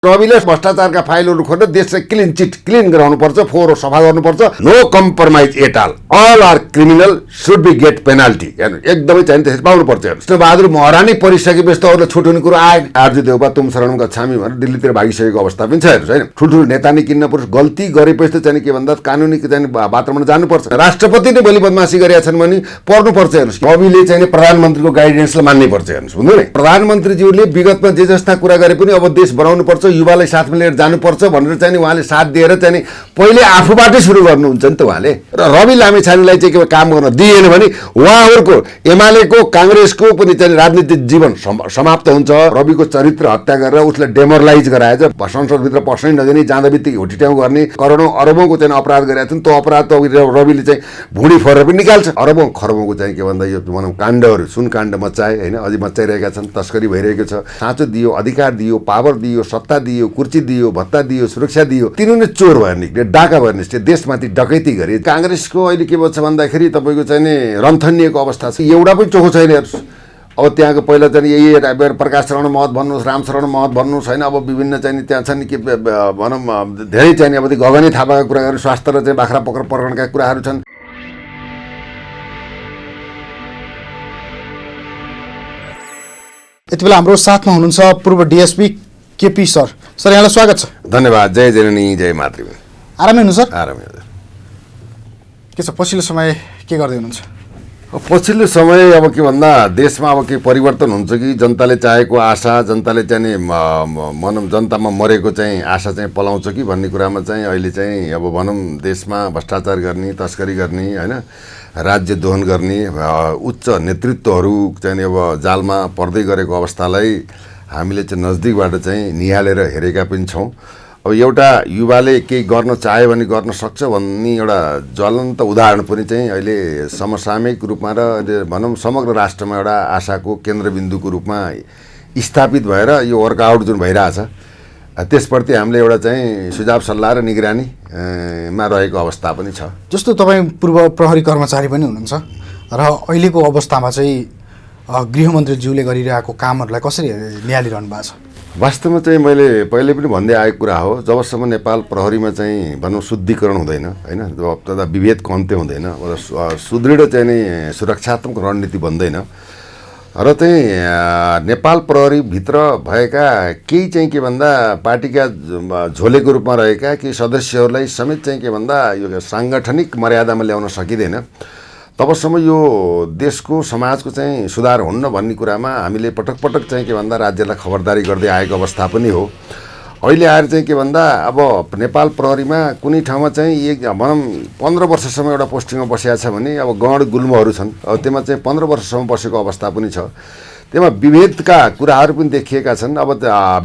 रविले भ्रष्टाचारका फाइलहरू खोलेर देशलाई क्लिन गराउनुपर्छ, फोहोर सफा गर्नुपर्छ। No compromise at all are criminal should be get penalty. हेर्नु एकदमै चाहिँ त्यसरी पाउनुपर्छ। कृष्णबहादुर महरानी परिसकेपछि त अरूलाई छुट हुने कुरो आएन। आर्जु देउबा तुम शरणम गच्छामी भनेर दिल्लीतिर भागिसकेको अवस्था पनि छ। हेर्नुहोस् होइन, ठुल्ठुलो नेता नै किन्न पर्छ। गल्ती गरेपछि त चाहिँ के भन्दा कानुनी चाहिँ वातावरण जानुपर्छ। राष्ट्रपति नै भोलि बदमासी गरेका छन् भने पर्नुपर्छ। हेर्नुहोस्, रविले चाहिँ प्रधानमन्त्रीको गाइडेन्सलाई मान्नै पर्छ। हेर्नुहोस्, हुँदैन प्रधानमन्त्रीज्यूले विगतमा जे जस्ता कुरा गरे पनि अब देश बनाउनु पर्छ, युवालाई साथमा लिएर जानुपर्छ भनेर चाहिँ उहाँले साथ दिएर चाहिँ पहिले आफूबाटै सुरु गर्नुहुन्छ नि त उहाँले। र रवि लामिछानेलाई चाहिँ के काम गर्न दिएन भने उहाँहरूको एमालेको काङ्ग्रेसको पनि चाहिँ राजनीतिक जीवन समाप्त हुन्छ। रविको चरित्र हत्या गरेर उसलाई डेमोरलाइज गराएछ, संसदभित्र पस्नै नदिने, जाँदा बित्तिकै हुटिट्याउ गर्ने, करोडौँ अरबौँको चाहिँ अपराध गरेका थियन्। त्यो अपराध त रविले चाहिँ भुँडी फोरेर पनि निकाल्छ। अरबौँ खरबौँको चाहिँ के भन्दा यो भनौँ काण्डहरू सुनकाण्ड मचाए होइन, अझै मचाइरहेका छन्। तस्करी भइरहेको छ। साँचो दियो, अधिकार दियो, पावर दियो, सत्ता दियो, कुर्सी दियो, भत्ता दियो, सुरक्षा दियो। तिनीहरू नै चोर भएर निक्ले, डाका भएर निस्के, देशमाथि डकैती गरे। काङ्ग्रेसको अहिले के भन्छ भन्दाखेरि तपाईँको चाहिँ नि रन्थनिएको अवस्था छ। एउटा पनि चोखो छैन। हेर्नुहोस्, अब त्यहाँको पहिला चाहिँ यही प्रकाश शरण महत भन्नुहोस्, राम शरण महत भन्नुहोस् होइन, अब विभिन्न चाहिँ त्यहाँ छन् के भनौँ धेरै चाहिँ अब गगनै थापाका कुराहरू, स्वास्थ्य र चाहिँ बाख्रा प्रकरणका कुराहरू छन्। यति बेला हाम्रो साथमा हुनुहुन्छ पूर्व डिएसपी केपी सर। सर, यहाँलाई स्वागत छ। धन्यवाद। जय जननी जय मातृभूमि। आरामै हुनु सर? आरामै हजुर। के छ पछिल्लो समय के गर्दै हुनुहुन्छ? पछिल्लो समय अब के भन्दा देशमा अब के परिवर्तन हुन्छ कि जनताले चाहेको आशा, जनताले चाहिँ भनौँ जनतामा मरेको चाहिँ आशा चाहिँ पलाउँछ कि भन्ने कुरामा चाहिँ अहिले चाहिँ अब भनौँ देशमा भ्रष्टाचार गर्ने, तस्करी गर्ने होइन, राज्य दोहन गर्ने उच्च नेतृत्वहरू चाहिँ अब जालमा पर्दै गरेको अवस्थालाई हामीले चाहिँ नजदिकबाट चाहिँ निहालेर हेरेका पनि छौँ। अब एउटा युवाले केही गर्न चाह्यो भने गर्न सक्छ भन्ने एउटा ज्वलन्त उदाहरण पनि चाहिँ अहिले समसामयिक रूपमा र भनौँ समग्र राष्ट्रमा एउटा आशाको केन्द्रबिन्दुको रूपमा स्थापित भएर यो वर्कआउट जुन भइरहेछ त्यसप्रति हामीले एउटा चाहिँ सुझाव सल्लाह र निगरानीमा रहेको अवस्था पनि छ। जस्तो तपाईँ पूर्व प्रहरी कर्मचारी पनि हुनुहुन्छ र अहिलेको अवस्थामा चाहिँ गृहमन्त्रीज्यूले गरिरहेको कामहरूलाई कसरी निहालिरहनु भएको छ? वास्तवमा चाहिँ मैले पहिले पनि भन्दै आएको कुरा हो, जबसम्म नेपाल प्रहरीमा चाहिँ भनौँ शुद्धिकरण हुँदैन होइन, तथा विभेदको अन्त्य हुँदैन, सुदृढ चाहिँ नि सुरक्षात्मक रणनीति बन्दैन र चाहिँ नेपाल प्रहरीभित्र भएका केही चाहिँ के भन्दा पार्टीका झोलेको रूपमा रहेका केही सदस्यहरूलाई समेत चाहिँ के भन्दा यो साङ्गठनिक मर्यादामा ल्याउन सकिँदैन, तबसम्म यो देशको समाजको चाहिँ सुधार हुन्न भन्ने कुरामा हामीले पटक पटक चाहिँ के भन्दा राज्यलाई खबरदारी गर्दै आएको अवस्था पनि हो। अहिले आएर चाहिँ के भन्दा अब नेपाल प्रहरीमा कुनै ठाउँमा चाहिँ एक भनौँ 15 वर्षसम्म एउटा पोस्टिङमा बसेका छ भने अब गण गुल्महरू छन्, अब त्यसमा चाहिँ 15 वर्षसम्म बसेको अवस्था पनि छ। त्यसमा विभेदका कुराहरू पनि देखिएका छन्। अब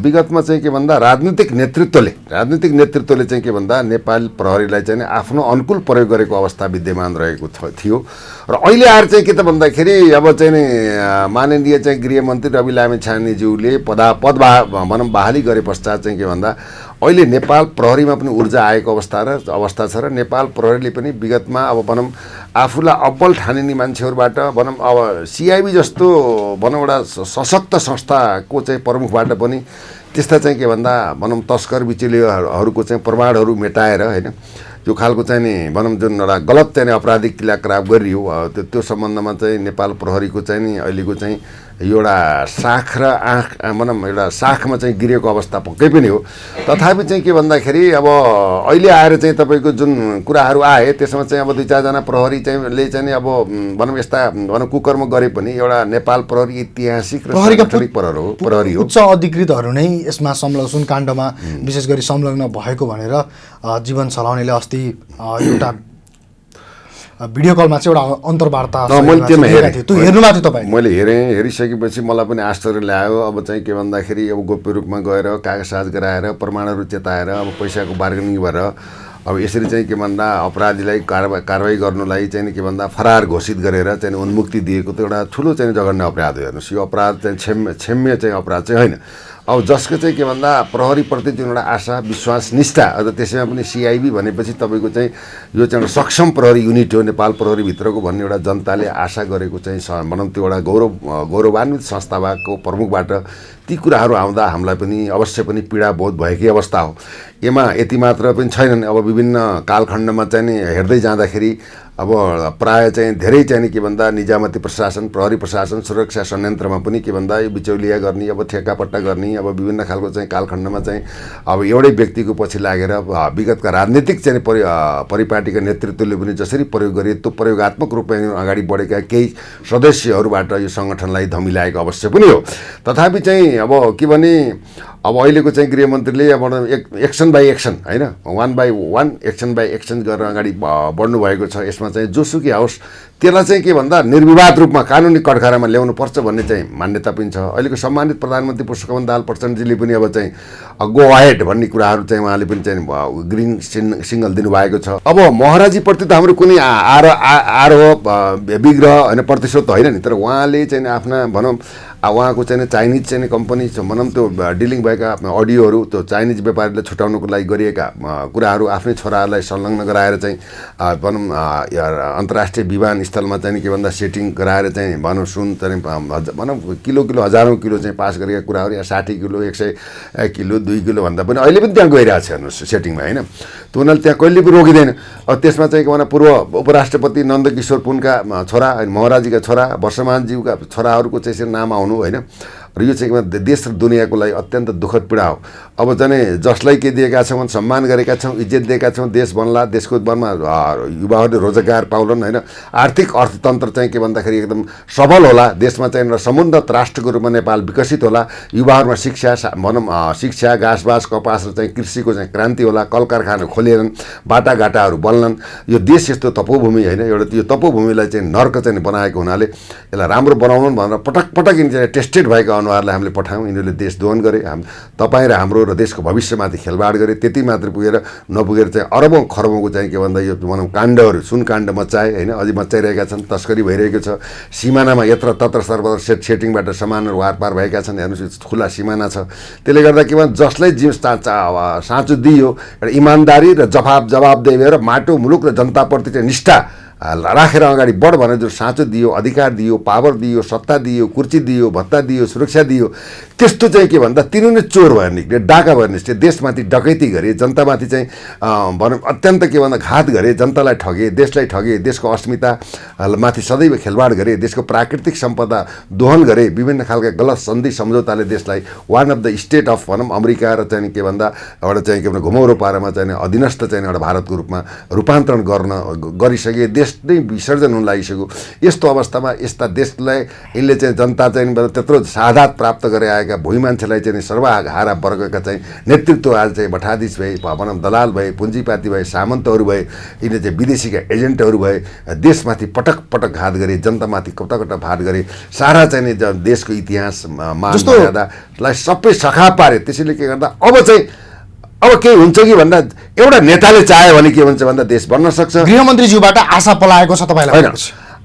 विगतमा चाहिँ के भन्दा राजनीतिक नेतृत्वले चाहिँ के भन्दा नेपाल प्रहरीलाई चाहिँ आफ्नो अनुकूल प्रयोग गरेको अवस्था विद्यमान रहेको थियो र अहिले आएर चाहिँ के त भन्दाखेरि अब चाहिँ नि माननीय चाहिँ गृहमन्त्री रवि लामिछानेज्यूले भनौँ बहाली गरे पश्चात चाहिँ के भन्दा अहिले नेपाल प्रहरीमा पनि ऊर्जा आएको अवस्था छ र नेपाल प्रहरीले पनि विगतमा अब भनौँ आफूलाई अब्बल ठानिने मान्छेहरूबाट भनौँ अब सिआइबी जस्तो भनौँ एउटा सशक्त संस्थाको चाहिँ प्रमुखबाट पनि त्यस्ता चाहिँ के भन्दा भनौँ तस्कर बिचुलियाहरूको चाहिँ प्रमाणहरू मेटाएर होइन त्यो खालको चाहिँ नि भनौँ जुन एउटा गलत चाहिँ अपराधिक क्रियाकलाप गरियो त्यो सम्बन्धमा चाहिँ नेपाल प्रहरीको चाहिँ नि अहिलेको चाहिँ एउटा साख र आँख भनौँ एउटा साखमा चाहिँ गिरेको अवस्था पक्कै पनि हो। तथापि चाहिँ के भन्दाखेरि अब अहिले आएर चाहिँ तपाईँको जुन कुराहरू आए त्यसमा चाहिँ अब 2-4 जना प्रहरी चाहिँले चाहिँ अब भनौँ यस्ता भनौँ कुकर्म गरे पनि एउटा नेपाल प्रहरी ऐतिहासिक र सार्वजनिक प्रहरी हो। उच्च अधिकृतहरू नै यसमा सुन काण्डमा विशेष गरी संलग्न भएको भनेर जीवन चलाउनेले अस्ति एउटा भिडियो कलमा चाहिँ एउटा अन्तर्वार्ता हेर्नु भएको थियो तपाईँ? मैले हेरिसकेपछि मलाई पनि आश्चर्य ल्यायो। अब चाहिँ के भन्दाखेरि अब गोप्य रूपमा गएर कागजसाज गराएर प्रमाणहरू चेताएर अब पैसाको बार्गेनिङ गरेर अब यसरी चाहिँ के भन्दा अपराधीलाई कारवाही गर्नुलाई चाहिँ के भन्दा फरार घोषित गरेर चाहिँ उन्मुक्ति दिएको त एउटा ठुलो चाहिँ जघन्य अपराध हो। हेर्नुहोस्, यो अपराध चाहिँ क्षम्य चाहिँ अपराध चाहिँ होइन। अब जसको चाहिँ के भन्दा प्रहरीप्रति जुन एउटा आशा विश्वास निष्ठा अझ त्यसैमा पनि सिआइबी भनेपछि तपाईँको चाहिँ यो चाहिँ एउटा सक्षम प्रहरी युनिट हो नेपाल प्रहरीभित्रको भन्ने एउटा जनताले आशा गरेको चाहिँ भनौँ त्यो एउटा गौरवान्वित संस्थाको प्रमुखबाट ती कुराहरू आउँदा हामीलाई पनि अवश्य पनि पीडा बोध भएकै अवस्था हो। यसमा यति मात्र पनि छैनन्, अब विभिन्न कालखण्डमा चाहिँ नि हेर्दै जाँदाखेरि अब प्राय चाहिँ धेरै चाहिँ नि के भन्दा निजामती प्रशासन, प्रहरी प्रशासन, सुरक्षा संयन्त्रमा पनि के भन्दा यो बिचौलिया गर्ने, अब ठेक्कापट्टा गर्ने, अब विभिन्न खालको चाहिँ कालखण्डमा चाहिँ अब एउटै व्यक्तिको पछि लागेर विगतका राजनीतिक चाहिँ परिपाटीका नेतृत्वले पनि जसरी प्रयोग गरे त्यो प्रयोगात्मक रूपमा अगाडि बढेका केही सदस्यहरूबाट यो सङ्गठनलाई धमिलाएको अवश्य पनि हो। तथापि चाहिँ अब के भने अब अहिलेको चाहिँ गृहमन्त्रीले अब एक्सन बाई एक्सन होइन, 1 by 1 एक्सन बाई एक्सन गरेर अगाडि बढ्नु भएको छ। यसमा चाहिँ जोसुकै होस् त्यसलाई चाहिँ के भन्दा निर्विवाद रूपमा कानुनी कठघरामा ल्याउनु पर्छ भन्ने चाहिँ मान्यता पनि छ। अहिलेको सम्मानित प्रधानमन्त्री पुष्पकमल दाहाल प्रचण्डजीले पनि अब चाहिँ गो अहेड भन्ने कुराहरू चाहिँ उहाँले पनि चाहिँ ग्रिन सिग्नल दिनुभएको छ। अब महराजीप्रति त हाम्रो कुनै आरोह विग्रह होइन, प्रतिशोध होइन नि, तर उहाँले चाहिँ आफ्ना भनौँ उहाँको चाहिँ चाइनिज चाहिँ कम्पनी भनौँ त्यो डिलिङ भएका अडियोहरू त्यो चाइनिज व्यापारीलाई छुटाउनुको लागि गरिएका कुराहरू आफ्नै छोराहरूलाई संलग्न गराएर चाहिँ भनौँ अन्तर्राष्ट्रिय विमानस्थलमा चाहिँ के भन्दा सेटिङ गराएर चाहिँ भनौँ सुन चाहिँ भनौँ किलो हजारौँ किलो चाहिँ पास गरेका कुराहरू या 60 किलो 100 किलो 2 किलो भन्दा पनि अहिले पनि त्यहाँ गइरहेको छ हेर्नुहोस् सेटिङमा होइन। त्यो उनीहरूले त्यहाँ कहिले पनि रोकिँदैन। अब त्यसमा चाहिँ के भन्दा पूर्व उपराष्ट्रपति नन्दकिशोर पुनका छोरा महराजीका छोरा वर्षमानज्यूका छोराहरूको चाहिँ यसरी नाम आउनु होइन, र यो चाहिँ देश र दुनियाँको लागि अत्यन्त दुःखद पीडा हो। अब चाहिँ जसलाई के दिएका छौँ, सम्मान गरेका छौँ, इज्जत दिएका छौँ, देश बन्ला, देशको बनमा युवाहरूले रोजगार पाउलान् होइन, आर्थिक अर्थतन्त्र चाहिँ के भन्दाखेरि एकदम सबल होला, देशमा चाहिँ एउटा समुन्नत राष्ट्रको रूपमा नेपाल विकसित होला, युवाहरूमा शिक्षा भनौँ शिक्षा घाँसबास कपास र चाहिँ कृषिको चाहिँ क्रान्ति होला, कल कारखाना खोलिएरन्, बाटाघाटाहरू बन्लान्। यो देश यस्तो तपोभूमि होइन, एउटा यो तपोभूमिलाई चाहिँ नर्क चाहिँ बनाएको हुनाले यसलाई राम्रो बनाउनु भनेर पटक पटक यिनीहरू टेस्टेड भएका अनुहारलाई हामीले पठायौँ। यिनीहरूले देश दोहन गरे, तपाईँ र हाम्रो र देशको भविष्यमाथि खेलवाड गरे। त्यति मात्र पुगेर नपुगेर चाहिँ अरबौँ खरबौँको चाहिँ के भन्दा यो भनौँ काण्डहरू सुनकाण्ड मचाए होइन, अझै मचाइरहेका छन्, तस्करी भइरहेको छ। सिमानामा यत्र तत्र सर्वत्र सेटिङबाट सामानहरू वारपार भएका छन्, हेर्नुहोस् खुला सिमाना छ। त्यसले गर्दा के भन्छ जसलाई साँचो दियो एउटा इमान्दारी र जवाबदेही भएर माटो मुलुक र जनताप्रति चाहिँ निष्ठा राखेर अगाडि बढ भनेर जो साँचो दियो, अधिकार दियो, पावर दियो, सत्ता दियो, कुर्सी दियो, भत्ता दियो, सुरक्षा दियो, त्यस्तो चाहिँ के भन्दा तिनीहरू नै चोर भएर निक्ले, डाका भएर निस्के, देशमाथि डकैती गरे, जनतामाथि चाहिँ भनौँ अत्यन्त के भन्दा घात गरे, जनतालाई ठगे, देशलाई ठगे, देशको अस्मिता माथि सदैव खेलवाड गरे, देशको प्राकृतिक सम्पदा दोहन गरे, विभिन्न खालका गलत सन्धि सम्झौताले देशलाई one of the state of भनौँ अमेरिका र चाहिँ के भन्दा एउटा चाहिँ के भन्दा घुमौरो पारामा चाहिँ अधीनस्थ चाहिँ एउटा भारतको रूपमा रूपान्तरण गरिसके, देश नै विसर्जन हुन लागिसक्यो। यस्तो अवस्थामा यस्ता देशलाई यसले चाहिँ जनता चाहिँ त्यत्रो साधात प्राप्त गरे आएका भुइँ मान्छेलाई चाहिँ सर्वहारा वर्गका चाहिँ नेतृत्व आज चाहिँ भट्टाधीश भए, भनौँ दलाल भए, पुँजीपाती भए, सामन्तहरू भए, यिनीहरूले चाहिँ विदेशीका एजेन्टहरू भए, देशमाथि पटक पटक घात गरे, जनतामाथि कता घात गरे, सारा चाहिँ देशको इतिहास मान मर्यादालाई सबै सखा पारे। त्यसैले के गर्दा अब केही हुन्छ कि भन्दा एउटा नेताले चाह्यो भने के भन्छ भन्दा देश बन्न सक्छ। गृहमन्त्रीज्यूबाट आशा पलाएको छ तपाईँलाई? होइन,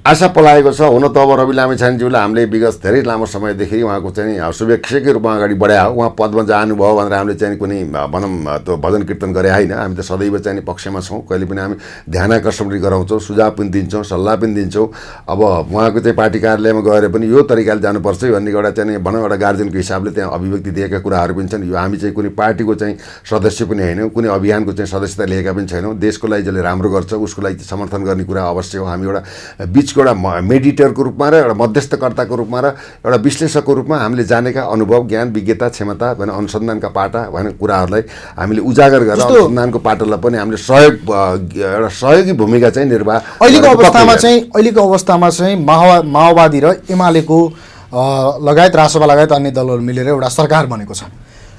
आशा पलाएको छ। हुन त अब रवि लामिछानेज्यूलाई हामीले विगत धेरै लामो समयदेखि उहाँको चाहिँ शुभेच्छाकै रूपमा अगाडि बढायो। उहाँ पदमा जानुभयो भनेर हामीले चाहिँ कुनै भनौँ त्यो भजन कीर्तन गरे होइन, हामी त सदैव चाहिँ पक्षमा छौँ, कहिले पनि हामी ध्यानाकर्षण पनि गराउँछौँ, सुझाव पनि दिन्छौँ, सल्लाह पनि दिन्छौँ। अब उहाँको चाहिँ पार्टी कार्यालयमा गएर पनि यो तरिकाले जानुपर्छ भन्ने एउटा चाहिँ भनौँ एउटा गार्जियनको हिसाबले त्यहाँ अभिव्यक्ति दिएका कुराहरू पनि छन्। यो हामी चाहिँ कुनै पार्टीको चाहिँ सदस्य पनि होइनौँ, कुनै अभियानको चाहिँ सदस्यता लिएका पनि छैनौँ। देशको लागि जसले राम्रो गर्छ उसको लागि समर्थन गर्ने कुरा अवश्य हो। हामी एउटा एउटा मेडिटेटरको रूपमा र एउटा मध्यस्थकर्ताको रूपमा र एउटा विश्लेषकको रूपमा हामीले जानेका अनुभव, ज्ञान, विज्ञता, क्षमता भने अनुसन्धानका पाटा भने कुराहरूलाई हामीले उजागर गरेर अनुसन्धानको पाटालाई पनि हामीले एउटा सहयोगी भूमिका चाहिँ निर्वाह। अहिलेको अवस्थामा चाहिँ माओवादी र एमालेको लगायत रासपा लगायत अन्य दलहरू मिलेर एउटा सरकार बनेको छ।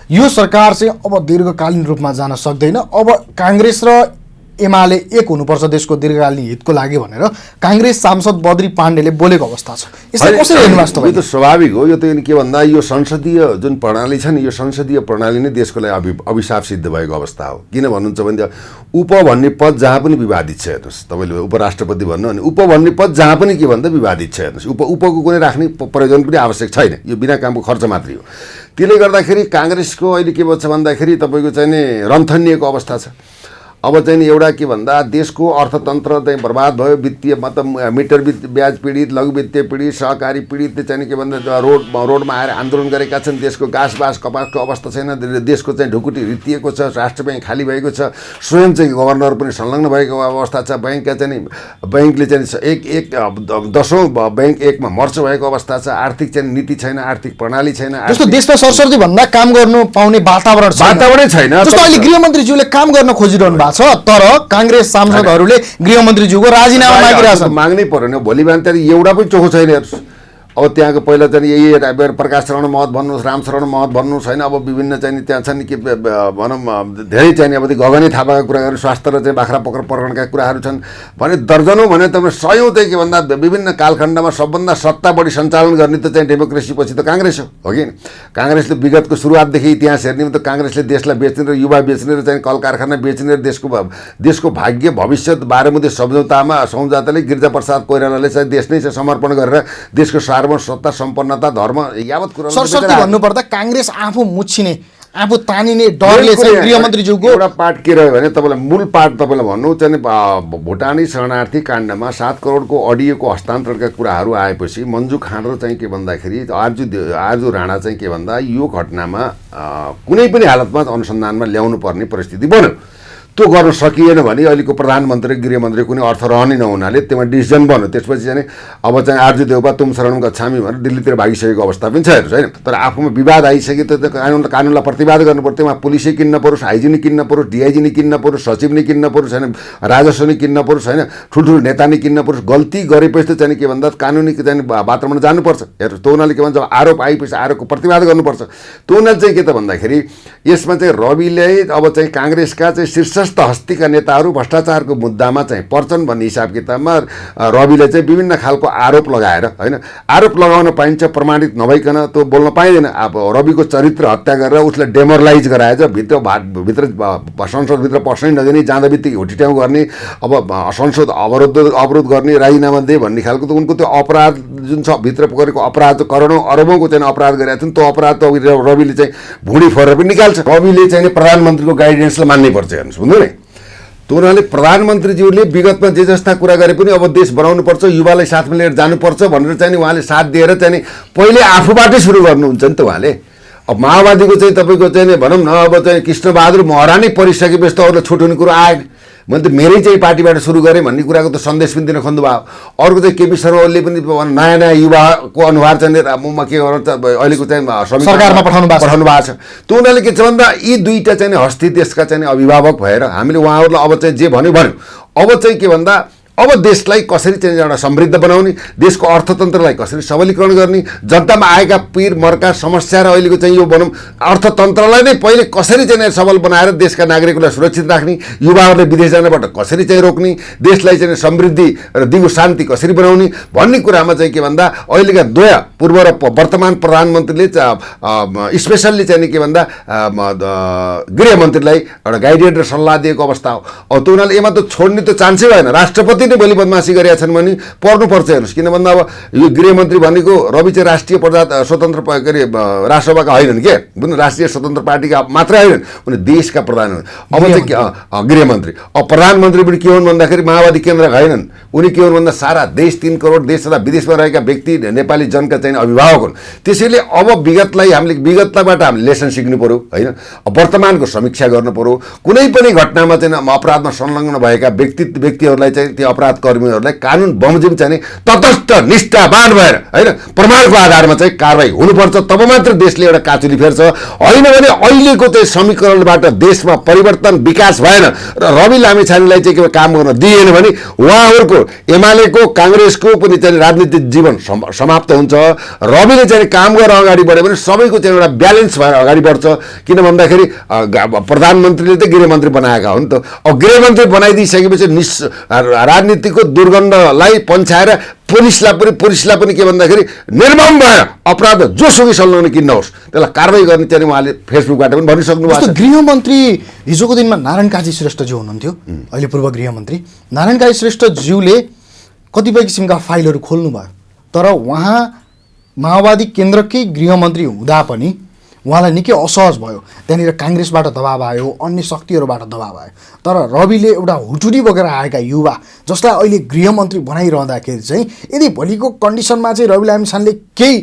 यो सरकार चाहिँ अब दीर्घकालीन रूपमा जान सक्दैन। अब काङ्ग्रेस र एमाले एक हुनुपर्छ देशको दीर्घकालीन हितको लागि भनेर काङ्ग्रेस सांसद बद्री पाण्डेले बोलेको अवस्था छ। यसलाई कसरी हेर्नु भएको छ? यो त स्वाभाविक हो। यो त के भन्दा यो संसदीय जुन प्रणाली छ नि, यो संसदीय प्रणाली नै देशको लागि अभिशाप सिद्ध भएको अवस्था हो। किन भन्नुहुन्छ भने उप भन्ने पद जहाँ पनि विवादित छ। हेर्नुहोस्, तपाईँले उपराष्ट्रपति भन्नु अनि उप भन्ने पद जहाँ पनि के भन्दा विवादित छ। हेर्नुहोस्, उपको कुनै राख्ने प्रयोजन पनि आवश्यक छैन, यो बिना कामको खर्च मात्रै हो। त्यसले गर्दाखेरि काङ्ग्रेसको अहिले के भन्छ भन्दाखेरि तपाईँको चाहिँ नि रन्थनिएको अवस्था छ। अब चाहिँ नि एउटा के भन्दा देशको अर्थतन्त्र चाहिँ बर्बाद भयो, वित्तीय मतलब मिटर ब्याज पीडित, लघु वित्तीय पीडित, सहकारी पीडितले चाहिँ के भन्दा रोडमा आएर आन्दोलन गरेका छन्। देशको घाँसबास कपासको अवस्था छैन, देशको चाहिँ ढुकुटी रित्तिएको छ, राष्ट्र ब्याङ्क खाली भएको छ, स्वयं चाहिँ गभर्नर पनि संलग्न भएको अवस्था छ, ब्याङ्कका चाहिँ ब्याङ्कले चाहिँ एक 10औं ब्याङ्क एकमा मर्च भएको अवस्था छ, आर्थिक चाहिँ नीति छैन, आर्थिक प्रणाली छैन, जस्तो देशमा सरसर्ती भन्दा काम गर्नु पाउने वातावरणै छैन। जस्तो अहिले गृहमन्त्रीज्यूले काम गर्न खोजिरहनु भएको छ, तर काङ्ग्रेस सांसदहरूले गृहमन्त्रीज्यूको राजीनामा मागिरहेका छन्। माग्नै पर्यो नि, भोलि बिहान त्यहाँ एउटा पनि चोखो छैन हेर्नुहोस्। अब त्यहाँको पहिला चाहिँ यही प्रकाश शरण महत भन्नुहोस्, रामशरण महत भन्नुहोस् होइन, अब विभिन्न चाहिँ त्यहाँ छन् के भनौँ धेरै चाहिँ अब गगनै थापाका कुराहरू, स्वास्थ्य र चाहिँ बाख्रा प्रकरणका कुराहरू छन् भने दर्जनौँ भने तपाईँ 100औं चाहिँ के भन्दा विभिन्न कालखण्डमा सबभन्दा सत्ता बढी सञ्चालन गर्ने त चाहिँ डेमोक्रेसी पछि त काङ्ग्रेस हो कि। काङ्ग्रेसले विगतको सुरुवातदेखि इतिहास हेर्ने त काङ्ग्रेसले देशलाई बेच्ने र युवा बेच्ने र चाहिँ कल कारखाना बेच्ने र देशको भाग्य भविष्य 12 मुदे सम्झौताले गिरिजाप्रसाद कोइरालाले चाहिँ देश नै चाहिँ समर्पण गरेर देशको सत्ता सम्पन्नता धर्म यावत कुरा सरस्वती भन्नुपर्दा काङ्ग्रेस आफू मुछिने आफू तानिने डरले चाहिँ गृहमन्त्रीज्यूको एउटा पार्ट के रह्यो भने तपाईँलाई मूल पार्ट तपाईँलाई भन्नु चाहिँ भुटानी शरणार्थी काण्डमा 7 करोडको अडियोको हस्तान्तरणका कुराहरू आएपछि मन्जु खान र चाहिँ के भन्दाखेरि आरजु राणा चाहिँ के भन्दा यो घटनामा कुनै पनि हालतमा अनुसन्धानमा ल्याउनु पर्ने परिस्थिति बन्यो। त्यो गर्न सकिएन भने अहिलेको प्रधानमन्त्री गृहमन्त्री कुनै अर्थ रहने नहुनाले त्यसमा डिसिजन बन्यो। त्यसपछि चाहिँ अब चाहिँ आरजु देउबा तुम शरण गच्छामी भनेर दिल्लीतिर भागिसकेको अवस्था पनि छ हेर्नुहोस् होइन। तर आफूमा विवाद आइसक्यो त कानुनलाई प्रतिवाद गर्नुपर्छ। त्यसमा पुलिसै किन्न परोस्, आइजी नै किन्न परोस्, डिआइजी नै किन्न परोस्, सचिव नै किन्न परोस् होइन, राजस्व नै किन्न परोस् होइन, ठुल्ठुलो नेता नै किन्न परोस्। गल्ती गरेपछि त चाहिँ के भन्दा कानुनी चाहिँ वातावरण जानुपर्छ हेर्नुहोस्। त्यो हुनाले के भन्छ आरोप आएपछि आरोपको प्रतिवाद गर्नुपर्छ। त्यो हुनाले चाहिँ के त भन्दाखेरि यसमा चाहिँ रविले अब चाहिँ काङ्ग्रेसका चाहिँ शीर्षस्थ हस्तीका नेताहरू भ्रष्टाचारको मुद्दामा चाहिँ पर्छन् भन्ने हिसाब किताबमा रविले चाहिँ विभिन्न खालको आरोप लगाएर होइन, आरोप लगाउन पाइन्छ प्रमाणित नभइकन त्यो बोल्न पाइँदैन। अब रविको चरित्र हत्या गरेर उसलाई डेमोरलाइज गराएछ, भित्र संसदभित्र पस्नै नदिने, जाँदा बित्तिकै हुटिट्याउँ गर्ने, अब संसद अवरोध गर्ने, राजीनामा दे भन्ने खालको त उनको त्यो अपराध जुन छ भित्र गरेको अपराध करोडौँ अरबौँको चाहिँ अपराध गरेका थिइन्। त्यो अपराध त रविले चाहिँ भुँडी फोरेर पनि निकाल्छ। रविले चाहिँ प्रधानमन्त्रीको गाइडेन्सलाई मान्नै पर्छ हेर्नुहोस् बुझ्नु नि। त्यो हुनाले प्रधानमन्त्रीज्यूले विगतमा जे जस्ता कुरा गरे पनि अब देश बनाउनुपर्छ, युवालाई साथमा लिएर जानुपर्छ भनेर चाहिँ उहाँले साथ दिएर चाहिँ पहिले आफूबाटै सुरु गर्नुहुन्छ नि त उहाँले। अब माओवादीको चाहिँ तपाईँको चाहिँ भनौँ न अब चाहिँ कृष्णबहादुर महरा नै परिसकेपछि त अरूलाई छुट हुने कुरो आएन। मैले त मेरै चाहिँ पार्टीबाट सुरु गरेँ भन्ने कुराको त सन्देश पनि दिन खोज्नु भयो। अर्को चाहिँ केपी शर्मा ओलीले पनि नयाँ नयाँ युवाको अनुहार चाहिँ म के गर्नु अहिलेको चाहिँ सरकारमा पठाउनु भएको छ। त्यो उनीहरूले के छ भन्दा यी दुईवटा चाहिँ हस्ती देशका चाहिँ अभिभावक भएर हामीले उहाँहरूलाई अब चाहिँ जे भन्यो अब चाहिँ के भन्दा अब देशलाई कसरी चाहिँ एउटा समृद्ध बनाउने, देशको अर्थतन्त्रलाई कसरी सबलीकरण गर्ने, जनतामा आएका पीर मर्का समस्या र अहिलेको चाहिँ यो भनौँ अर्थतन्त्रलाई नै पहिले कसरी चाहिँ सबल बनाएर देशका नागरिकलाई सुरक्षित राख्ने, युवाहरूले विदेश जानबाट कसरी चाहिँ रोक्ने, देशलाई चाहिँ समृद्धि र दिगो शान्ति कसरी बनाउने भन्ने कुरामा चाहिँ के भन्दा अहिलेका दुवै पूर्व र वर्तमान प्रधानमन्त्रीले स्पेसल्ली चाहिँ के भन्दा गृहमन्त्रीलाई एउटा गाइडेड र सल्लाह दिएको अवस्था हो। अब त्यो हुनाले यसमा त छोड्ने त चान्सै भएन। राष्ट्रपति भोलि बदमासी गरेका छन् भने पर्नुपर्छ हेर्नुहोस्। किन भन्दा अब यो गृहमन्त्री भनेको रवि चाहिँ राष्ट्रिय स्वतन्त्र के अरे राष्ट्रसभाका होइनन् के बुझ्नु, राष्ट्रिय स्वतन्त्र पार्टीका मात्रै होइनन्, उनी देशका प्रधानमन्त्री। अब चाहिँ गृहमन्त्री अब प्रधानमन्त्री पनि के हुन् भन्दाखेरि माओवादी केन्द्रका होइनन्, उनी के हुन् भन्दा सारा देश 3 करोड देश तथा विदेशमा रहेका व्यक्ति नेपाली जनका चाहिँ अभिभावक हुन्। त्यसैले अब विगतबाट हामीले लेसन सिक्नु पऱ्यो होइन, वर्तमानको समीक्षा गर्नु पऱ्यो। कुनै पनि घटनामा चाहिँ अपराधमा संलग्न भएका व्यक्तिहरूलाई चाहिँ त्यो अपराध कर्मीहरूलाई कानुन बमोजिम चाहिँ तटस्थ निष्ठावान भएर होइन प्रमाणको आधारमा चाहिँ कारबाही हुनुपर्छ। तब मात्र देशले एउटा काचुली फेर्छ। होइन भने अहिलेको चाहिँ समीकरणबाट देशमा परिवर्तन विकास भएन र रवि लामिछानेलाई चाहिँ के काम गर्न दिएन भने उहाँहरूको एमालेको काङ्ग्रेसको पनि चाहिँ राजनीतिक जीवन समाप्त हुन्छ। रविले चाहिँ काम गरेर अगाडि बढ्यो भने सबैको चाहिँ एउटा ब्यालेन्स भएर अगाडि बढ्छ। किन भन्दाखेरि प्रधानमन्त्रीले त गृहमन्त्री बनाएका हो नि त। अब गृहमन्त्री बनाइदिइसकेपछि राजनीतिको दुर्गन्धलाई पन्छाएर पुलिसलाई पनि के भन्दाखेरि निर्मम भएर अपराध जोसुकै संलग्न किन नहोस् त्यसलाई कारवाही गर्ने चाहिँ उहाँले फेसबुकबाट पनि भनिसक्नु भएको छ। गृहमन्त्री हिजोको दिनमा नारायण काजी श्रेष्ठज्यू हुनुहुन्थ्यो, अहिले पूर्व गृहमन्त्री नारायण काजी श्रेष्ठज्यूले कतिपय किसिमका फाइलहरू खोल्नु भयो। तर उहाँ माओवादी केन्द्रकै गृहमन्त्री हुँदा पनि उहाँलाई निकै असहज भयो। त्यहाँनिर काङ्ग्रेसबाट दबाब आयो, अन्य शक्तिहरूबाट दबाब आयो। तर रविले एउटा हुटुरी बोकेर आएका युवा जसलाई अहिले गृहमन्त्री बनाइरहँदाखेरि चाहिँ यदि भोलिको कन्डिसनमा चाहिँ रवि लामिछानेले केही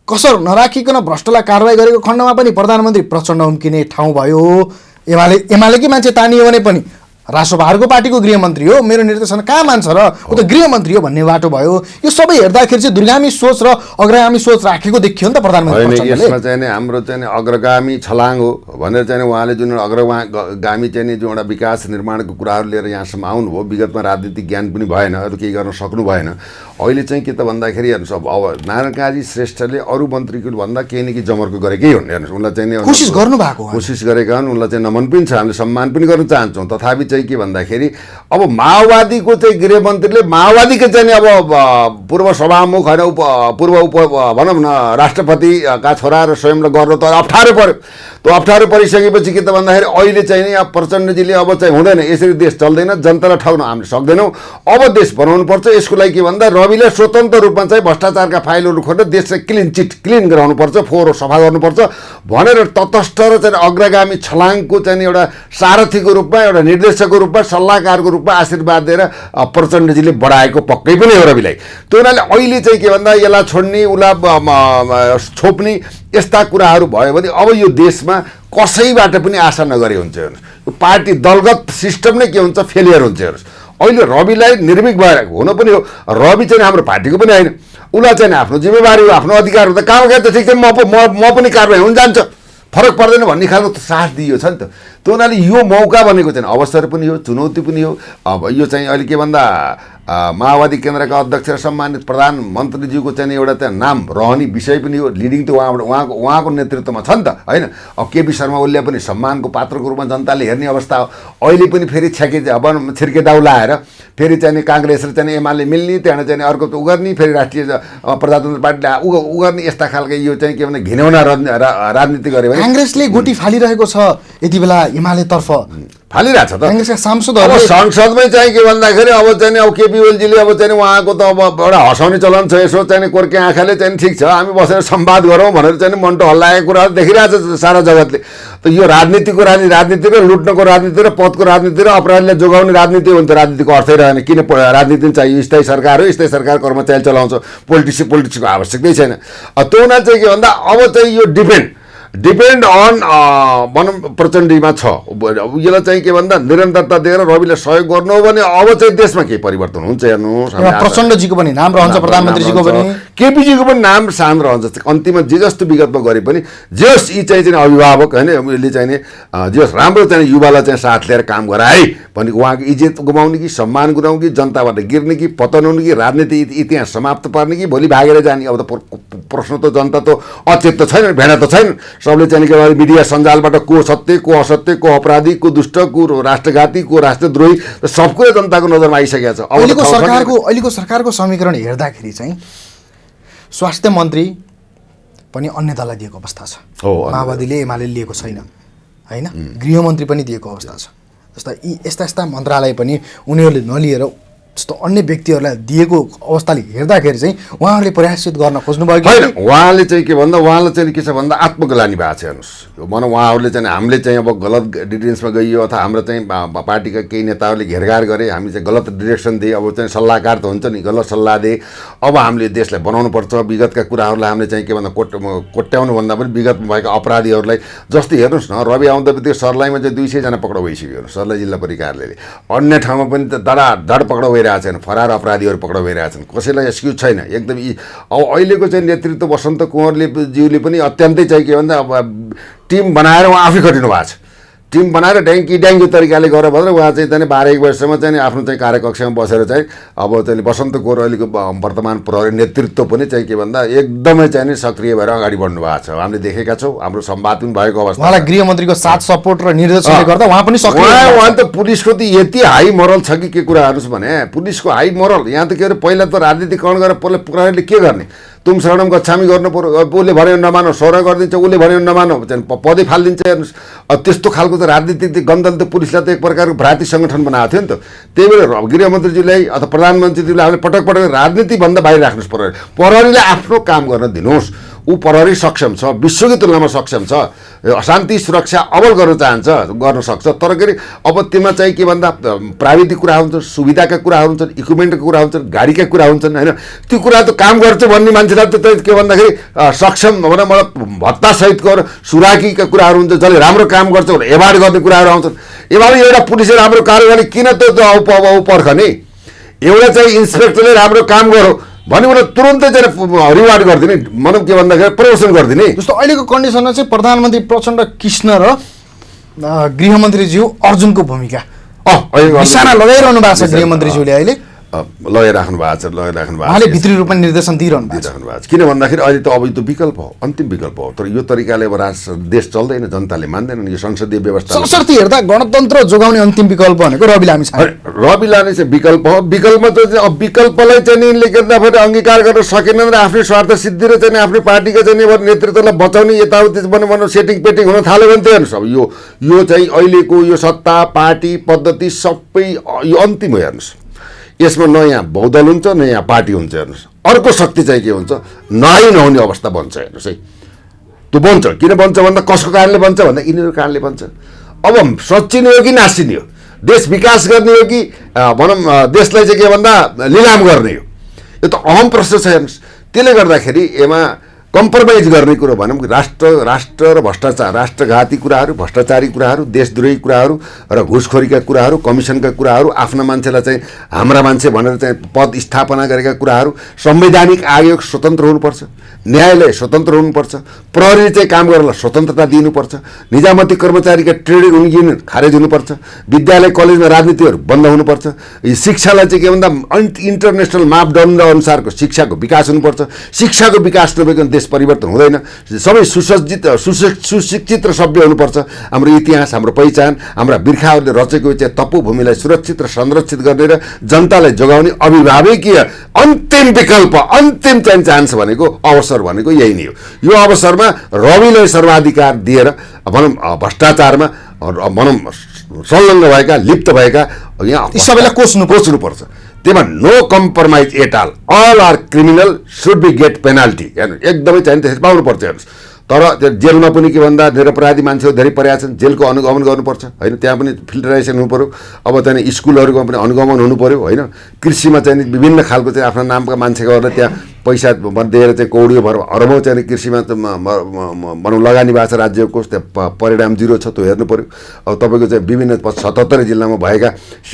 कसर नराखिकन भ्रष्टलाई कारवाही गरेको खण्डमा पनि प्रधानमन्त्री प्रचण्ड उम्किने ठाउँ भयो। एमालेकै मान्छे तानियो भने पनि राष्ट्रवादको पार्टीको गृहमन्त्री हो, मेरो निर्देशन कहाँ मान्छ र, ऊ त गृहमन्त्री हो भन्ने बाटो भयो। यो सबै हेर्दाखेरि चाहिँ दूरगामी सोच र अग्रगामी सोच राखेको देखियो नि त प्रधानमन्त्री प्रचण्डले। यसमा चाहिँ नि हाम्रो चाहिँ अग्रगामी छलाङ हो भनेर चाहिँ उहाँले जुन अग्रगामी चाहिँ नि जुन एउटा विकास निर्माणको कुराहरू लिएर यहाँसम्म आउनुभयो, विगतमा राजनीतिक ज्ञान पनि भएन, अरू केही गर्न सक्नु भएन। अहिले चाहिँ के त भन्दाखेरि हेर्नुहोस्, अब नारायण काजी श्रेष्ठले अरू मन्त्रीको भन्दा केही न केही जमर्को गरेकै हुन्। हेर्नुहोस्, उनलाई चाहिँ नि कोसिस गर्नुभएको, कोसिस गरेका हुन्, उनलाई चाहिँ नमन पनि छ, हामीले सम्मान पनि गर्न चाहन्छौँ। तथापि चाहिँ के भन्दाखेरि अब माओवादीको चाहिँ गृहमन्त्रीले माओवादीको चाहिँ नि अब पूर्व सभामुख होइन, पूर्व भनौँ न राष्ट्रपतिका छोरा र स्वयंले गर्नु त अप्ठ्यारो पर्यो। त्यो अप्ठ्यारो परिसकेपछि के त भन्दाखेरि अहिले चाहिँ नि अब प्रचण्डजीले अब चाहिँ हुँदैन, यसरी देश चल्दैन, जनतालाई ठग्न हामीले सक्दैनौँ, अब देश बनाउनु पर्छ। यसको लागि के भन्दा रविले स्वतन्त्र रूपमा चाहिँ भ्रष्टाचारका फाइलहरू खोलेर देशलाई क्लिन गराउनुपर्छ, फोहोर सफा गर्नुपर्छ भनेर तटस्थ र चाहिँ अग्रगामी छलाङको चाहिँ एउटा सारथीको रूपमा, एउटा निर्देशकको रूपमा, सल्लाहकारको रूपमा आशीर्वाद दिएर प्रचण्डजीले बढाएको पक्कै पनि हो रविलाई। त्यो हुनाले अहिले चाहिँ के भन्दा यसलाई छोड्ने, उसलाई छोप्ने यस्ता कुराहरू भयो भने अब यो देशमा कसैबाट पनि आशा नगरे हुन्छ। हेर्नुहोस्, यो पार्टी दलगत सिस्टम नै के हुन्छ, फेलियर हुन्छ। हेर्नुहोस्, अहिले रविलाई निर्भीक भएर हुन पनि हो, रवि चाहिँ हाम्रो पार्टीको पनि होइन, उसलाई चाहिँ आफ्नो जिम्मेवारी हो, आफ्नो अधिकार हो, त कहाँ गए त ठिक छ, म पनि कारवाही हुन जान्छ, फरक पर्दैन भन्ने खालको साथ दियो छ नि त। त्यो हुनाले यो मौका भनेको चाहिँ अवसर पनि हो, चुनौती पनि हो। अब यो चाहिँ अहिले के भन्दा माओवादी केन्द्रका अध्यक्ष र सम्मानित प्रधानमन्त्रीज्यूको चाहिँ एउटा त्यहाँ नाम रहने विषय पनि हो, लिडिङ त उहाँको नेतृत्वमा छ नि त, होइन। अब केपी शर्मा ओलीले पनि सम्मानको पात्रको रूपमा जनताले हेर्ने अवस्था हो। अहिले पनि फेरि छिर्के दाउ लाएर फेरि चाहिँ काङ्ग्रेस र चाहिँ एमाले मिल्ने, त्यहाँबाट चाहिँ अर्को उ गर्ने, फेरि राष्ट्रिय प्रजातन्त्र पार्टीले उ गर्ने, यस्ता खालको यो चाहिँ के भन्दा घिनौना राजनीति गर्यो भने काङ्ग्रेसले गोटी फालिरहेको छ यति बेला एमालेतर्फ, फालिरहेछ त। काङ्ग्रेसका सांसदहरू संसदमै चाहिँ के भन्दाखेरि अब चाहिँ अब केपी ओलीजीले अब चाहिँ उहाँको त अब एउटा हँसाउने चलन छ, यसो चाहिँ कोर्के आँखाले चाहिँ ठिक छ, हामी बसेर संवाद गरौँ भनेर चाहिँ मन्टो हल्लाएको कुराहरू देखिरहेछ सारा जगतले। त यो राजनीतिको राजनीति र लुट्नको राजनीति र पदको राजनीति र अपराधीलाई जोगाउने राजनीति हो नि त। राजनीतिको अर्थै रहेन, किन राजनीति चाहियो? स्थायी सरकार हो, स्थायी सरकार कर्मचारी चलाउँछ, पोलिटिक्सको आवश्यकतै छैन। त्यो हुनाले चाहिँ के भन्दा अब चाहिँ यो डिपेन्ड अन भनौँ प्रचण्डीमा छ। यसलाई चाहिँ के भन्दा निरन्तरता दिएर रविले सहयोग गर्नु हो भने अब चाहिँ देशमा केही परिवर्तन हुन्छ। हेर्नुहोस्, प्रचण्डजीको पनि नाम रहन्छ, प्रधानमन्त्रीजीको पनि, केपीजीको पनि नाम सान रहन्छ। अन्तिममा जे जस्तो विगतमा गरे पनि जे होस्, यी चाहिँ अभिभावक होइन, यसले चाहिँ नि जे होस् राम्रो चाहिँ युवालाई चाहिँ साथ लिएर काम गराए भने उहाँको इज्जत गुमाउने कि सम्मान गुमाउने कि जनताबाट गिर्ने कि पतन हुने कि राजनीति इतिहास समाप्त पार्ने कि भोलि भागेर जाने, अब त प्रश्न त जनता त अचेत त छैन, भेडा त छैन। सबले चाहिँ के भन्दा मिडिया सञ्जालबाट को सत्य, को असत्य, को अपराधी, को दुष्ट, को राष्ट्रघाती, को राष्ट्रद्रोही, सब कुरो जनताको नजरमा आइसकेको छ। अहिलेको सरकारको समीकरण हेर्दाखेरि चाहिँ स्वास्थ्य मन्त्री पनि अन्य दललाई दिएको अवस्था छ, माओवादीले एमाले लिएको छैन, होइन। गृहमन्त्री पनि दिएको अवस्था छ। जस्ता यी यस्ता मन्त्रालय पनि उनीहरूले नलिएर जस्तो अन्य व्यक्तिहरूलाई दिएको अवस्थाले हेर्दाखेरि चाहिँ उहाँहरूले प्रयासित गर्न खोज्नुभयो कि होइन? उहाँले चाहिँ के भन्दा उहाँलाई चाहिँ के छ भन्दा आत्मग्लानी भएको छ। हेर्नुहोस्, भनौँ उहाँहरूले चाहिँ हामीले चाहिँ अब गलत डिटेल्समा गइयो अथवा हाम्रो चाहिँ पार्टीका केही नेताहरूले घेरघार गरे, हामी चाहिँ गलत डिरेक्सन दिए, अब चाहिँ सल्लाहकार त हुन्छ नि, गलत सल्लाह दिए, अब हामीले देशलाई बनाउनुपर्छ। विगतका कुराहरूलाई हामीले चाहिँ के भन्दा कोट्याउनुभन्दा पनि विगतमा भएका अपराधीहरूलाई, जस्तै हेर्नुहोस् न, रवि आउँदा त्यो सर्लाहीमा चाहिँ 200 जना पक्राउ भइसक्यो। सर्लाही जिल्ला परिकारले अन्य ठाउँमा पनि त धडाधड पक्राउ भइरहेछन्, फरार अपराधीहरू पक्राउ भइरहेछन्, कसैलाई एक्सक्युज छैन एकदम। अब अहिलेको चाहिँ नेतृत्व वसन्त कुँवरले ज्यूले पनि अत्यन्तै चाहिँ के भन्दा अब टिम बनाएर उहाँ आफै खटिनु भएको छ। टिम बनाएर ड्याङ्गी तरिकाले गरेर भनेर उहाँ चाहिँ 12-1 वर्षसम्म चाहिँ आफ्नो चाहिँ कार्यकक्षमा बसेर चाहिँ अब चाहिँ वसन्त कुँवर अहिलेको वर्तमान प्रहरी नेतृत्व पनि चाहिँ के भन्दा एकदमै चाहिँ नि सक्रिय भएर अगाडि बढ्नु भएको छ। हामीले देखेका छौँ, हाम्रो संवाद पनि भएको अवस्था। उहाँलाई गृहमन्त्रीको साथ सपोर्ट र निर्देशनले गर्दा उहाँ पनि उहाँ त पुलिसको त यति हाई मोरल छ कि के कुरा हेर्नुहोस् भने, पुलिसको हाई मोरल यहाँ त के अरे पहिला त राजनीतिकरण गरेर पहिला प्रहरीले के गर्ने, तुम शरणम गच्छामी गर्नु पर्यो, उसले भन्यो नमानो, सर गरिदिन्छ, उसले भन्यो नमानो, पदै फालिदिन्छ। हेर्नुहोस्, त्यस्तो खालको त राजनीतिक गन्दल त पुलिसलाई त एक प्रकारको भ्राती सङ्गठन बनाएको थियो नि त। त्यही भएर गृहमन्त्रीज्यूलाई अथवा प्रधानमन्त्रीज्यूलाई हामीले पटक राजनीतिभन्दा बाहिर राख्नुहोस्। प्रहरीले आफ्नो काम गर्न दिनुहोस्। ऊ प्रहरी सक्षम छ, विश्वकै तुलनामा सक्षम छ, शान्ति सुरक्षा अमल गर्न चाहन्छ, गर्न सक्छ। तर के अरे अब त्यसमा चाहिँ के भन्दा प्राविधिक कुरा हुन्छन्, सुविधाका कुरा हुन्छन्, इक्विपमेन्टका कुरा हुन्छन्, गाडीका कुरा हुन्छन् होइन। त्यो कुरा त काम गर्छ भन्ने मान्छेलाई त के भन्दाखेरि सक्षम भनौँ मतलब भत्तासहितको सुराकीका कुराहरू हुन्छ, जसले राम्रो काम गर्छ भने एवार्ड गर्ने कुराहरू आउँछन्। एवार्ड एउटा पुलिसले राम्रो कार्य गर्ने किन त पर्खने? एउटा चाहिँ इन्सपेक्टरले राम्रो काम गर्यो भने उसलाई तुरन्तै चाहिँ रिवार्ड गरिदिने, भनौँ के भन्दाखेरि प्रमोसन गरिदिने। जस्तो अहिलेको कन्डिसनमा चाहिँ प्रधानमन्त्री प्रचण्ड कृष्ण र गृहमन्त्रीज्यू अर्जुनको भूमिका निशाना लगाइरहनु भएको छ गृहमन्त्रीज्यूले अहिले लगाइराख्नु भएको छ, लगाइराख्नु भएको उहाँले भित्री रूपमा निर्देशन दिइरहनु भएको छ। किन भन्दाखेरि अहिले त अब यो विकल्प हो, अन्तिम विकल्प हो। तर यो तरिकाले अब देश चल्दैन, जनताले मान्दैनन्। यो संसदीय व्यवस्था सरसर्ती हेर्दा गणतन्त्र जोगाउने अन्तिम विकल्प भनेको रवि लामी छाने। रवि लामी चाहिँ विकल्प हो। विकल्प त अब विकल्पलाई चाहिँ यिनले गर्दाखेरि अङ्गीकार गर्न सकेनन् र आफ्नै स्वार्थ सिद्धि र चाहिँ आफ्नो पार्टीको चाहिँ नेतृत्वलाई बचाउने यताउति भनौँ सेटिङ पेटिङ हुन थाल्यो भने चाहिँ हेर्नुहोस् अब यो चाहिँ अहिलेको यो सत्ता पार्टी पद्धति सबै यो अन्तिम हो। हेर्नुहोस् यसमा न यहाँ बहुदल हुन्छ न यहाँ पार्टी हुन्छ। हेर्नुहोस् अर्को शक्ति चाहिँ के हुन्छ, नहुने अवस्था बन्छ। हेर्नुहोस् है त्यो बन्छ। किन बन्छ भन्दा कसको कारणले बन्छ भन्दा यिनीहरू कारणले बन्छ। अब सच्चिने हो कि नासिने हो, देश विकास गर्ने हो कि भनौँ देशलाई चाहिँ के भन्दा लिलाम गर्ने हो, यो त अहम प्रश्न छ। हेर्नुहोस् त्यसले गर्दाखेरि यसमा कम्प्रोमाइज गर्ने कुरो भनौँ राष्ट्र र भ्रष्टाचार, राष्ट्रघाती कुराहरू, भ्रष्टाचारी कुराहरू, देशद्रोही कुराहरू र घुसखोरीका कुराहरू, कमिसनका कुराहरू, आफ्ना मान्छेलाई चाहिँ हाम्रा मान्छे भनेर चाहिँ पद स्थापना गरेका कुराहरू, संवैधानिक आयोग स्वतन्त्र हुनुपर्छ, न्यायालय स्वतन्त्र हुनुपर्छ, प्रहरी चाहिँ काम गर्नलाई स्वतन्त्रता दिनुपर्छ, निजामती कर्मचारीका ट्रेड युनियन खारेज हुनुपर्छ, विद्यालय कलेजमा राजनीतिहरू बन्द हुनुपर्छ, शिक्षालाई चाहिँ के भन्दा इन्टरनेसनल मापदण्ड अनुसारको शिक्षाको विकास हुनुपर्छ। शिक्षाको विकास नभइकन देश परिवर्तन हुँदैन। सबै सुशिक्षित र सभ्य हुनुपर्छ। हाम्रो इतिहास, हाम्रो पहिचान, हाम्रा बिर्खाहरूले रचेको चाहिँ तपोभूमिलाई सुरक्षित र संरक्षित गर्ने र जनतालाई जोगाउने अभिभावकीय अन्तिम विकल्प, अन्तिम चाहिँ चान्स भनेको अवसर भनेको यही नै हो। यो अवसरमा रविलाई सर्वाधिकार दिएर भनौँ भ्रष्टाचारमा भनौँ संलग्न भएका, लिप्त भएका यहाँ सबैलाई कोच्नुपर्छ। त्यसमा no compromise at all are criminal should be get penalty. हेर्नु एकदमै चाहिँ त्यसरी पाउनुपर्छ। हेर्नुहोस् तर त्यो जेलमा पनि के भन्दा निरपराधी मान्छेहरू धेरै परेका छन्, जेलको अनुगमन गर्नुपर्छ होइन, त्यहाँ पनि फिल्टराइजेसन हुनु पऱ्यो। अब चाहिँ स्कुलहरूको पनि अनुगमन हुनु पऱ्यो होइन। कृषिमा चाहिँ विभिन्न खालको चाहिँ आफ्ना नामका मान्छे गरेर त्यहाँ पैसा दिएर चाहिँ कौडियो भएर अरबौँ चाहिँ कृषिमा भनौँ लगानी भएको छ राज्यको, त्यहाँ परिणाम जिरो छ, त्यो हेर्नु पऱ्यो। अब तपाईँको चाहिँ विभिन्न 77 जिल्लामा भएका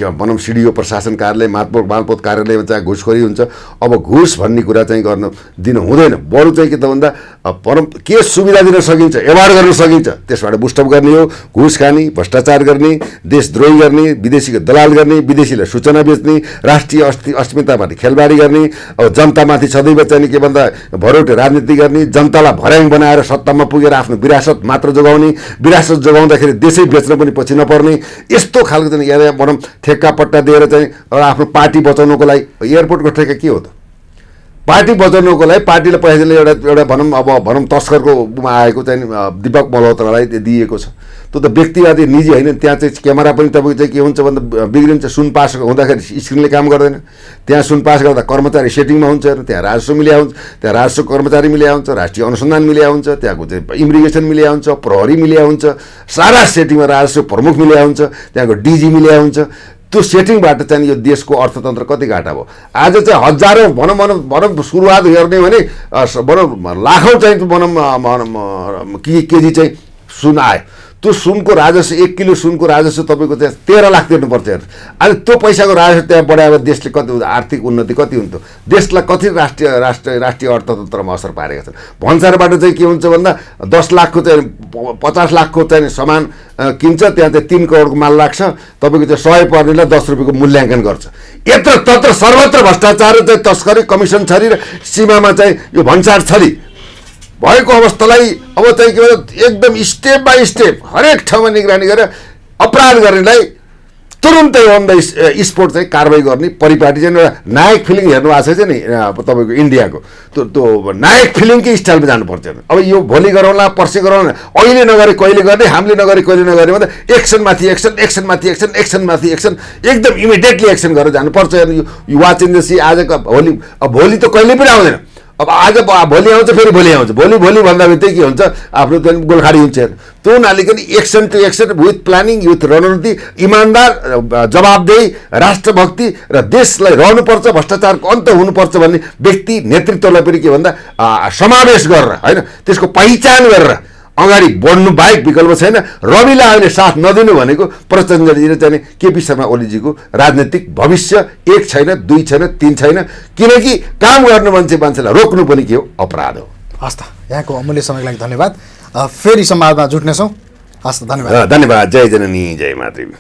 भनौँ सिडिओ प्रशासन कार्यालय, मालपोत कार्यालयमा चाहिँ घुसखोरी हुन्छ। अब घुस भन्ने कुरा चाहिँ गर्न दिनु हुँदैन। बरु चाहिँ के त भन्दा भनौँ के सुविधा दिन सकिन्छ, एवार्ड गर्न सकिन्छ, त्यसबाट बुस्टअप गर्ने हो। घुस खाने, भ्रष्टाचार गर्ने, देशद्रोही गर्ने, विदेशीको दलाल गर्ने, विदेशीलाई सूचना बेच्ने, राष्ट्रिय अस्मितामाथि खेलबाडी गर्ने, अब जनतामाथि सदैव चाहिँ के भन्दा भरोटे राजनीति गर्ने, जनतालाई भर्याङ बनाएर सत्तामा पुगेर आफ्नो विरासत मात्र जोगाउने, विरासत जोगाउँदाखेरि देशै बेच्न पनि पछि नपर्ने, यस्तो खालको चाहिँ यहाँ भनौँ ठेक्का पट्टा दिएर चाहिँ आफ्नो पार्टी बचाउनुको लागि एयरपोर्टको ठेक्का के हो त? पार्टी बचाउनुको लागि पार्टीले पैसा दिने एउटा भनौँ तस्करकोमा आएको चाहिँ दीपक मल्होत्रालाई दिएको छ। त्यो त व्यक्तिवादी निजी होइन। त्यहाँ चाहिँ क्यामेरा पनि तपाईँको चाहिँ के हुन्छ भन्दा बिग्रिन्छ। सुन पास हुँदाखेरि स्क्रिनले काम गर्दैन। त्यहाँ सुन पास गर्दा कर्मचारी सेटिङमा हुन्छ, त्यहाँ राजस्व मिल्या हुन्छ, त्यहाँ राजस्व कर्मचारी मिल्या हुन्छ, राष्ट्रिय अनुसन्धान मिल्या हुन्छ, त्यहाँको चाहिँ इमिग्रेसन मिल्या हुन्छ, प्रहरी मिल्या हुन्छ, सारा सेटिङमा राजस्व प्रमुख मिल्या हुन्छ, त्यहाँको डिजी मिल्या हुन्छ। त्यो सेटिङबाट चाहिँ यो देशको अर्थतन्त्र कति घाटा भयो। आज चाहिँ हजारौँ भनौँ सुरुवात हेर्ने भने भनौँ लाखौँ चाहिँ भनौँ केजी चाहिँ सुन आयो। त्यो सुनको राजस्व 1 किलो सुनको राजस्व तपाईँको चाहिँ 13 लाख तिर्नुपर्छ। हेर्नु अहिले त्यो पैसाको राजस्व त्यहाँ बढाएर देशले कति आर्थिक उन्नति कति हुन्थ्यो, देशलाई कति राष्ट्रिय अर्थतन्त्रमा असर पारेका छन्। भन्सारबाट चाहिँ के हुन्छ भन्दा 10 लाखको चाहिँ 50 लाखको चाहिँ सामान किन्छ, त्यहाँ चाहिँ 3 करोडको माल लाग्छ। तपाईँको चाहिँ 100 पर्नेलाई 10 रुपियाँको मूल्याङ्कन गर्छ। यत्र तत्र सर्वत्र भ्रष्टाचार चाहिँ तस्करी, कमिसन छरी र सीमामा चाहिँ यो भन्सार छरी भएको अवस्थालाई अब चाहिँ के भन्छ एकदम स्टेप बाई स्टेप हरेक ठाउँमा निगरानी गरेर अपराध गर्नेलाई तुरुन्तै अन द स्पोट चाहिँ कारवाही गर्ने परिपाटी चाहिँ एउटा नायक फिल्म हेर्नु भएको छ नि तपाईँको इन्डियाको त्यो नायक फिल्मकै स्टाइलमा जानुपर्छ। अब यो भोलि गरौँला पर्सि गरौँला, अहिले नगरे कहिले गर्ने, हामीले नगरे कहिले नगरे भन्दा एक्सनमाथि एक्सन, एक्सनमाथि एक्सन, एक्सनमाथि एक्सन, एकदम इमिडिएटली एक्सन गरेर जानुपर्छ। यो वाच इन द सी आजको भोलि त कहिले पनि आउँदैन। अब आज भोलि आउँछ फेरि भोलि आउँछ भोलि भन्दा बित्तिकै के हुन्छ आफ्नो त गोलखाडी हुन्छ त्यो नलिकन action to action with planning with रणनीति इमान्दार जवाबदेही राष्ट्रभक्ति र देशलाई रहनुपर्छ भ्रष्टाचारको अन्त हुनुपर्छ भन्ने व्यक्ति नेतृत्वलाई पनि के भन्दा समावेश गरेर होइन त्यसको पहिचान गरेर अगाडि बढ्नु बाहेक विकल्प छैन। रविलाई अहिले साथ नदिनु भनेको प्रचण्डजीले चाहिँ केपी शर्मा ओलीजीको राजनीतिक भविष्य 1 छैन 2 छैन 3 छैन, किनकि काम गर्ने मान्छेलाई रोक्नु पनि के हो अपराध हो। हस् त, यहाँको अमूल्य समयको लागि धन्यवाद। फेरि संवादमा जुट्नेछौँ। हस् त, धन्यवाद। धन्यवाद। जय जननी जय मातृ।